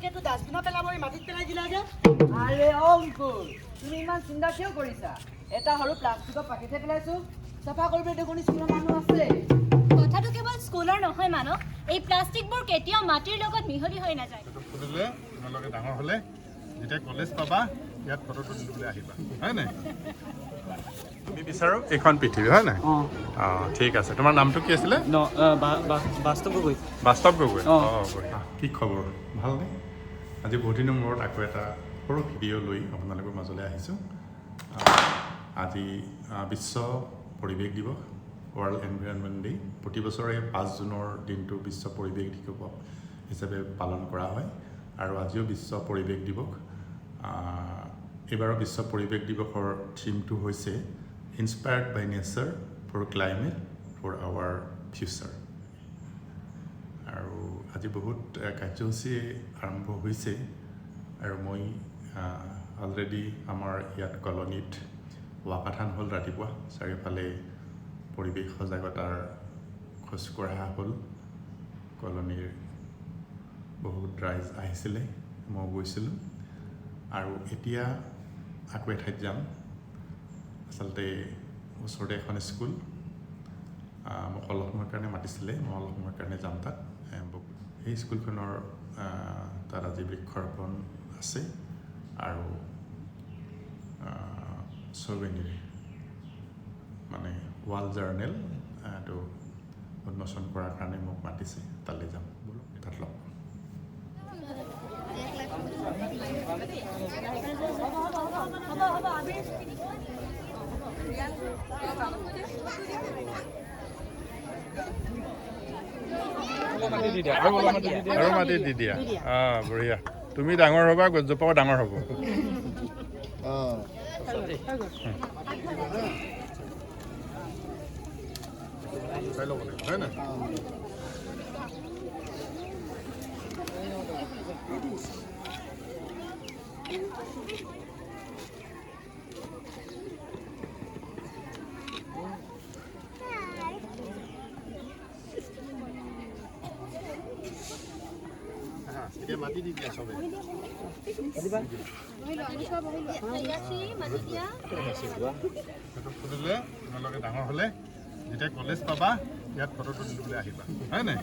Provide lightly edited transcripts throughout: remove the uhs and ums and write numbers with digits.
পেকেটটো ডাষ্টবিনত পেলাব মাটিত পেলাই দিলা যে আৰে অংকুৰ তুমি ইমান চিন্তা কিয় কৰিছা এটা সৰু প্লাষ্টিকৰ পেকেটে পেলাইছো চাফা কৰিবলৈ দেখোন স্কুলৰ মানুহ আছে কথাটো কেৱল স্কুলৰ নহয় মানৱ এই প্লাষ্টিকবোৰ কেতিয়াও মাটিৰ লগত মিহলি হৈ নাযায় সুধিলে তোমালোকে ডাঙৰ হ'লে যেতিয়া কলেজ পাবা ইয়াত ফটোটো তুলিবলৈ আহিবা হয় নাই তুমি বিচাৰো এইখন পৃথিৱী হয় নাই অঁ ঠিক আছে তোমাৰ নামটো কি আছিলে বাস্তৱ গগৈ বাস্তৱ গগৈ অঁ কি খবৰ ভালনে আজি বহুত দিনৰ মূৰত আকৌ এটা সৰু ভিডিঅ' লৈ আপোনালোকৰ মাজলৈ আহিছোঁ আজি বিশ্ব পৰিৱেশ দিৱস ৱৰ্ল্ড এনভাইৰনমেণ্ট ডে প্ৰতি বছৰে 5 জুনৰ দিনটো বিশ্ব পৰিৱেশ দিৱস হিচাপে পালন কৰা হয় আৰু আজিও বিশ্ব পৰিৱেশ দিৱস এইবাৰৰ বিশ্ব পৰিৱেশ দিৱসৰ থিমটো হৈছে inspired by nature for climate for our future আৰু আজি বহুত কাৰ্যসূচী আৰম্ভ হৈছে আৰু মই অলৰেডি আমাৰ ইয়াত কলনীত ৱাকাথান হ'ল ৰাতিপুৱা চাৰিওফালে পৰিৱেশ সজাগতাৰ খোজ কঢ়া হ'ল কলনীৰ বহুত ৰাইজ আহিছিলে মই গৈছিলোঁ আৰু এতিয়া আকৌ এঠাইত যাম আচলতে ওচৰতে এখন স্কুল মোক অলপ সময়ৰ কাৰণে মাতিছিলে মই অলপ সময়ৰ কাৰণে যাম তাত সেই স্কুলখনৰ তাত আজি বৃক্ষৰোপণ আছে আৰু চৌবেনীৰ মানে ৱাল জাৰ্নেল এইটো উন্মোচন কৰাৰ কাৰণে মোক মাতিছে তালৈ যাম বোলো তাত লগ আৰু মাটি দি দিয়া বঢ়িয়া তুমি ডাঙৰ হ'বা গছজোপাও ডাঙৰ হ'ব চাই ল'ব লাগিব হয় নাই এতিয়া মাটি দি দিয়া চবে সুধিলে তোমালোকে ডাঙৰ হ'লে যেতিয়া কলেজ পাবা ইয়াত ফটোটো তুলিবলৈ আহিবা হয় নাই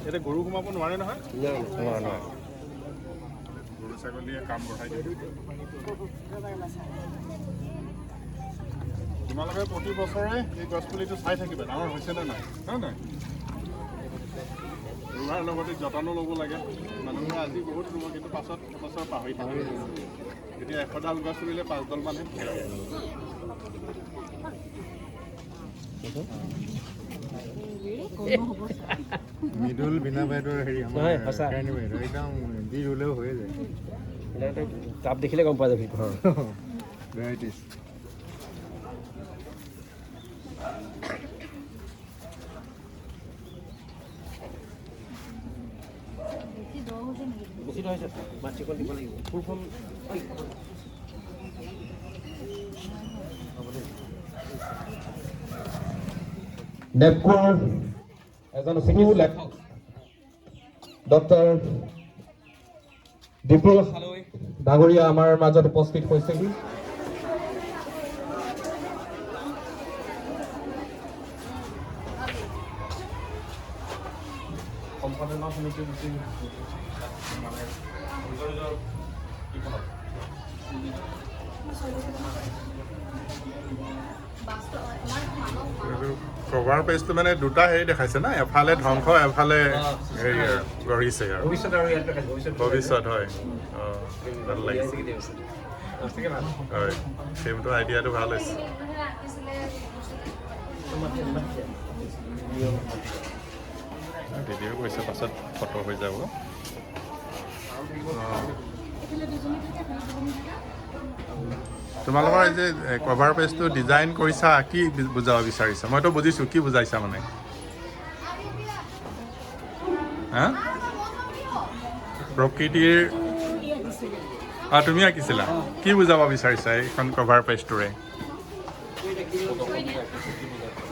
ইয়াতে গৰু সোমাব নোৱাৰে নহয় গৰু ছাগলীয়ে কাম বঢ়াই দিয়ে তোমালোকে প্ৰতি বছৰে এই গছপুলিটো চাই থাকিবা ডাঙৰ হৈছে নে নাই হয় নাই ৰোৱাৰ লগতে যতনো ল'ব লাগে মানুহে আজি বহুত ৰুব কিন্তু পাছত বছৰ পাহৰি থাকে এতিয়া 100ডাল গছ ৰুলে 5ডাল মানুহে মৃদুল বিনা বাইদেউৰ হেৰি আমাৰ একদম দি ৰুলেও হৈ যায় তাপ দেখিলে গম পোৱা যাবি ভেৰাইটিজ বেছি নহয় মাটি কল দিব লাগিব ফুলখন নেপকোৰ এজন শিশু লেখক ডক্টৰ দীপু ডাঙৰীয়া আমাৰ মাজত উপস্থিত হৈছেহি সম্পাদনা সমিতি মানে কভাৰ পেজটো মানে দুটা হেৰি দেখাইছে না এফালে ধ্বংস এফালে হেৰি গঢ়িছে আৰু ভৱিষ্যত হয় ভাল লাগিছে হয় সেইটো আইডিয়াটো ভাল হৈছে ভিডিঅ' কৰিছে পাছত ফটো হৈ যাব তোমালোকৰ এই যে কভাৰ পেজটো ডিজাইন কৰিছা কি বুজাব বিচাৰিছা মইতো বুজিছোঁ কি বুজাইছা মানে হা প্ৰকৃতিৰ তুমি আঁকিছিলা কি বুজাব বিচাৰিছা এইখন কভাৰ পেজটোৰে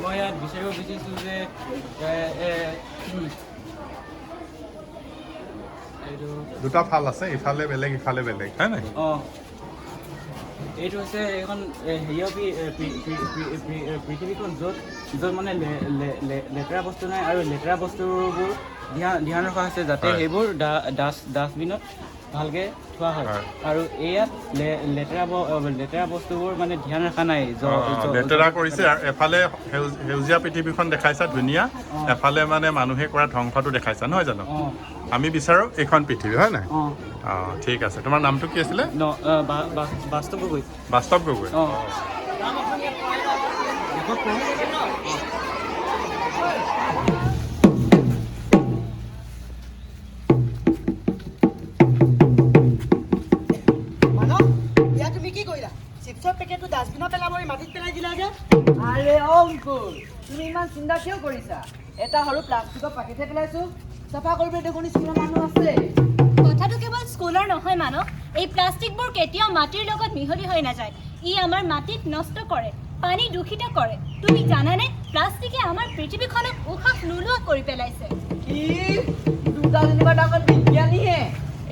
মই ইয়াত বিচাৰিব বিচাৰিছোঁ যে দুটা ফাল আছে ইফালে বেলেগ ইফালে বেলেগ হয় নাই এইটো হৈছে এখন হেৰিয়ৰ পৃথিৱীখন য'ত মানে লেতেৰা বস্তু নাই আৰু লেতেৰা বস্তুবোৰ ধ্যান ৰখা হৈছে যাতে সেইবোৰ ডাষ্টবিনত ভালকৈ থোৱা হয় আৰু ইয়াত লেতেৰা বস্তুবোৰ মানে ধ্যান ৰখা নাই লেতেৰা কৰিছে আৰু এফালে সেউজীয়া পৃথিৱীখন দেখাইছা ধুনীয়া এফালে মানে মানুহে কৰা ধ্বংসটো দেখাইছা নহয় জানো আমি বিচাৰোঁ এইখন পৃথিৱী হয় নাই অঁ ঠিক আছে তোমাৰ নামটো কি আছিলে বাস্তৱ গগৈ বাস্তৱ গগৈ মানৱ এয়া তুমি কি কৰিলা চিপছৰ পেকেটটো ডাষ্টবিনত পেলাব মাটিত পেলাই দিলা যে আৰে অংকুৰ তুমি ইমান চিন্তা কিয় কৰিছা এটা সৰু প্লাষ্টিকৰ পেকেটহে পেলাইছো চাফা কৰিবলৈ দেখোন স্কুলৰ মানুহ আছে কথাটো কেৱল স্কুলৰ নহয় মানৱ এই প্লাষ্টিকবোৰ কেতিয়াও মাটিৰ লগত মিহলি হৈ নাযায় ই আমাৰ মাটিত নষ্ট কৰে পানী দূষিত কৰে তুমি জানানে প্লাষ্টিকে আমাৰ পৃথিৱীখনক উশাহ নোলোৱা কৰি পেলাইছে কি দুটা যেনিবা ডাঙৰ বিজ্ঞানীহে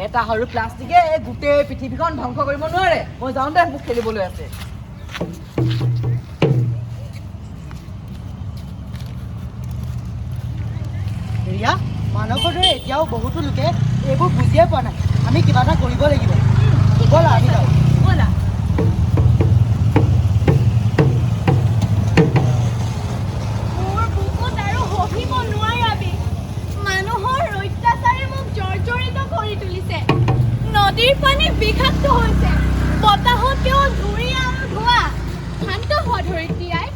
এটা সৰু প্লাষ্টিকে গোটেই পৃথিৱীখন ধ্বংস কৰিব নোৱাৰে মই যাওঁ দে মোক খেলিবলৈ আছে ৰিয়া মানৱৰ দৰে এতিয়াও বহুতো লোকে এইবোৰ বুজিয়ে পোৱা নাই আমি কিবা এটা কৰিব লাগিব ব'লা আমি যাওঁ ব'লা মোৰ বুকুত আৰু সহিব নোৱাৰাবি মানুহৰ অত্যাচাৰে মোক জৰ্জৰিত কৰি তুলিছে নদীৰ পানী বিষাক্ত হৈছে বতাহত কেৱল ধূলি আৰু ধোঁৱা শান্ত হোৱা ধৰিত্ৰীয়াই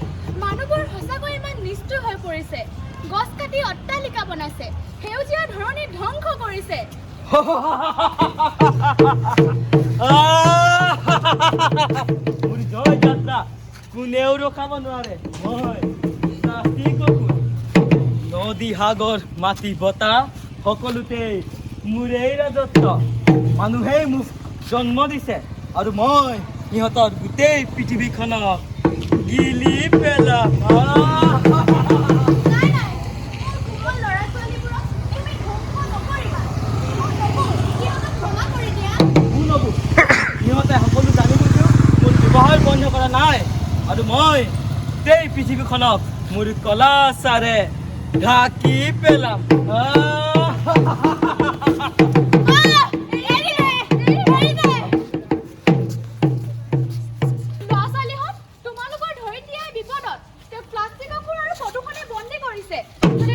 মানুহবোৰ সঁচাকৈ ইমান নিষ্ঠুৰ হৈ পৰিছে গছ কাটি অট্টালিকা বনাইছে সেউজীয়া ধৰণী ধ্বংস কৰিছে মোৰ জয় যাত্ৰা কোনেও ৰখাব নোৱাৰে নদী সাগৰ মাটি বতাহ সকলোতে মোৰেই ৰাজত্ব মানুহেই মোক জন্ম দিছে আৰু মই সিহঁতৰ গোটেই পৃথিৱীখনক গিলি পেলাম সিহঁতে সকলো জানি বুজিও মোৰ ব্যৱহাৰ বন্ধ কৰা নাই আৰু মই গোটেই পৃথিৱীখনক মোৰ কলাচাৰে ঢাকি পেলাম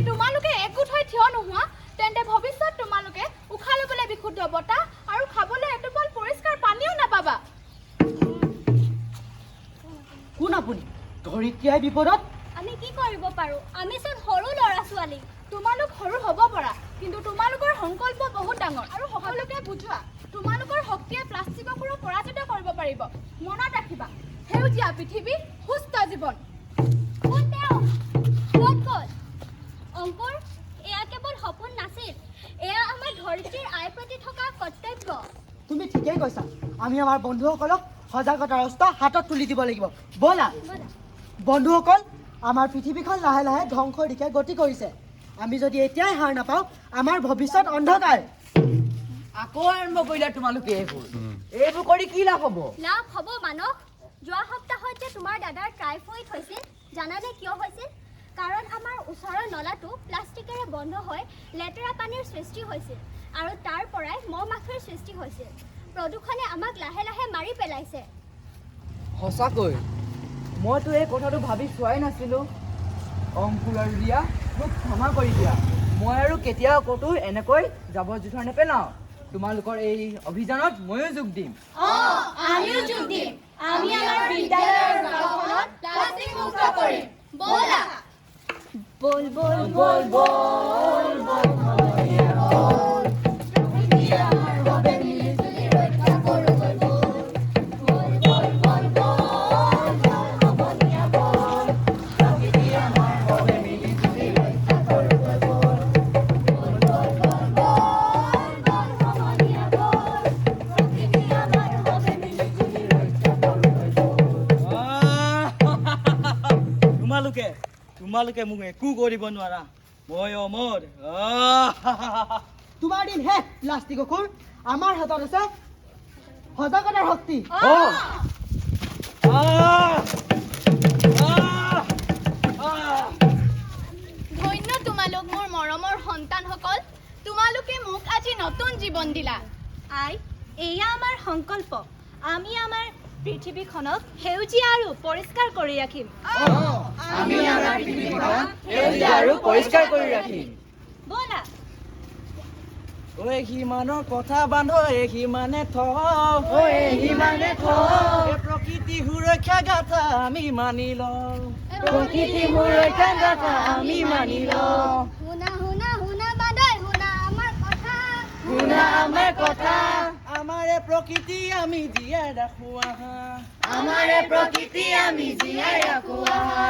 তোমালোকে একগোট হৈ থিয় নোহোৱা তেন্তে ভৱিষ্যত তোমালোকে উশাহ ল'বলৈ বিশুদ্ধ বতাহ আৰু খাবলৈ এটোপাল পৰিষ্কাৰ পানীও নাপাবা কোন আপুনি ধৰিত্ৰীয়াই বিপদত আমি কি কৰিব পাৰোঁ আমি চোন সৰু ল'ৰা ছোৱালী তোমালোক সৰু হ'ব পৰা কিন্তু তোমালোকৰ সংকল্প বহুত ডাঙৰ আৰু সকলোকে বুজোৱা তোমালোকৰ শক্তিয়ে প্লাষ্টিকবোৰক পৰাজিত কৰিব পাৰিব মনত ৰাখিবা সেউজীয়া পৃথিৱী সুস্থ জীৱন অংকুৰ এয়া কেৱল সপোন নাছিল এয়া আমাৰ ধৰিত্ৰীৰ আইৰ প্ৰতি থকা কৰ্তব্য তুমি ঠিকেই কৈছা আমি আমাৰ বন্ধুসকলক সজাগতাৰ অস্ত্ৰ হাতত তুলি দিব লাগিব ব'লা বন্ধুসকল আমাৰ পৃথিৱীখন লাহে লাহে ধ্বংসৰ দিশে গতি কৰিছে আমি যদি এতিয়াই হাৰ নাপাওঁ আমাৰ ভৱিষ্যত অন্ধকাৰ আকৌ আৰম্ভ কৰিলা তোমালোকে এইবোৰ কৰি কি লাভ হ'ব লাভ হ'ব মানস যোৱা সপ্তাহত যে তোমাৰ দাদাৰ টাইফয়েড হৈছিল জানানে কিয় হৈছিল কাৰণ আমাৰ ওচৰৰ নলাটো প্লাষ্টিকেৰে বন্ধ হৈ লেতেৰা পানীৰ সৃষ্টি হৈছিল আৰু তাৰ পৰাই মহ মাখিৰ সৃষ্টি হৈছিল প্ৰদূষণে আমাক লাহে লাহে মাৰি পেলাইছে সঁচাকৈ মইতো এই কথাটো ভাবি চোৱাই নাছিলোঁ অংকুৰ আৰু ৰিয়া মোক ক্ষমা কৰি দিয়া মই আৰু কেতিয়াও ক'তো এনেকৈ জাবৰ জোঁথৰ নেপেলাওঁ তোমালোকৰ এই অভিযানত ময়ো যোগ দিম আমিও যোগ দিম আমি আমাৰ বিদ্যালয়ৰ গাঁওখনত প্লাষ্টিক মুক্ত কৰিম ব'লা বল বল বল বল বল প্ৰকৃতি আমাৰ বাবে মিলি জুলি ৰক্ষা কৰোঁ বল বল বল বল তোমালোকে মোক একো কৰিব নোৱাৰা মই অমৰ তোমাৰ দিন হে প্লাষ্টিক অসুৰ আমাৰ হাতত আছে সজাগতাৰ শক্তি ধন্য তোমালোক মোৰ মৰমৰ সন্তানসকল তোমালোকে মোক আজি নতুন জীৱন দিলা আই এয়া আমাৰ সংকল্প আমি আমাৰ পৃথিৱীখনক সেউজীয়া আৰু পৰিষ্কাৰ কৰি ৰাখিম আমি আমাৰ পৃথিৱীখন সেউজীয়া আৰু পৰিষ্কাৰ কৰি ৰাখিম ব'লা ঐ সিমানৰ কথা বান্ধ সিমানে প্ৰকৃতি সুৰক্ষা গাথা আমি মানি লওঁ প্ৰকৃতি সুৰক্ষা গাথা আমি মানি লওঁ শুনা শুনা শুনা বাদাই শুনা আমাৰ কথা আমাৰে প্ৰকৃতি আমি জীয়াই ৰাখো আহা আমাৰে প্ৰকৃতি আমি জীয়াই ৰাখো আহা